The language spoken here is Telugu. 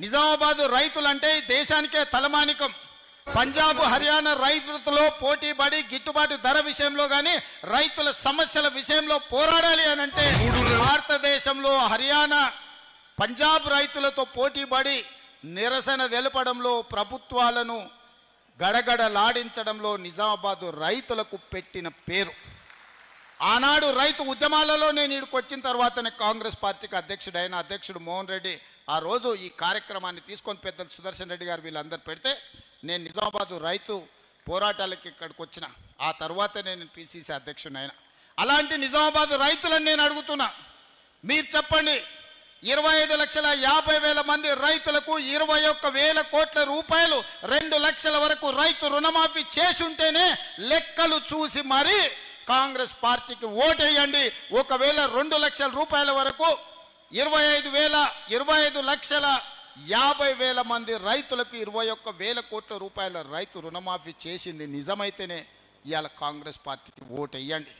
నిజామాబాద్ రైతులంటే దేశానికే తలమానికం. పంజాబ్ హర్యానా రైతులతో పోటీ పడి గిట్టుబాటు ధర విషయంలో కానీ రైతుల సమస్యల విషయంలో పోరాడాలి అని అంటే భారతదేశంలో హర్యానా పంజాబ్ రైతులతో పోటీ పడి నిరసన తెలపడంలో ప్రభుత్వాలను గడగడలాడించడంలో నిజామాబాద్ రైతులకు పెట్టిన పేరు. ఆనాడు రైతు ఉద్యమాలలో నేను ఇక్కడికి వచ్చిన తర్వాతనే కాంగ్రెస్ పార్టీకి అధ్యక్షుడైన అధ్యక్షుడు మోహన్ రెడ్డి ఆ రోజు ఈ కార్యక్రమాన్ని తీసుకొని పెద్దలు సుదర్శన్ రెడ్డి గారు వీళ్ళందరూ పెడితే నేను నిజామాబాద్ రైతు పోరాటాలకి ఇక్కడికి వచ్చిన. ఆ తర్వాత నేను పిసిసి అధ్యక్షుడైన. అలాంటి నిజామాబాద్ రైతులను నేను అడుగుతున్నా, మీరు చెప్పండి, 25,50,000 మంది రైతులకు 21,000 కోట్ల రూపాయలు 2 లక్షల వరకు రైతు రుణమాఫీ చేసి ఉంటేనే లెక్కలు చూసి మరి కాంగ్రెస్ పార్టీకి ఓటేయండి. ఒకవేళ 2 లక్షల రూపాయల వరకు 25,50,000 మంది రైతులకు 21,000 కోట్ల రూపాయల రైతు రుణమాఫీ చేసింది నిజమైతేనే ఇవాళ కాంగ్రెస్ పార్టీకి ఓటేయండి.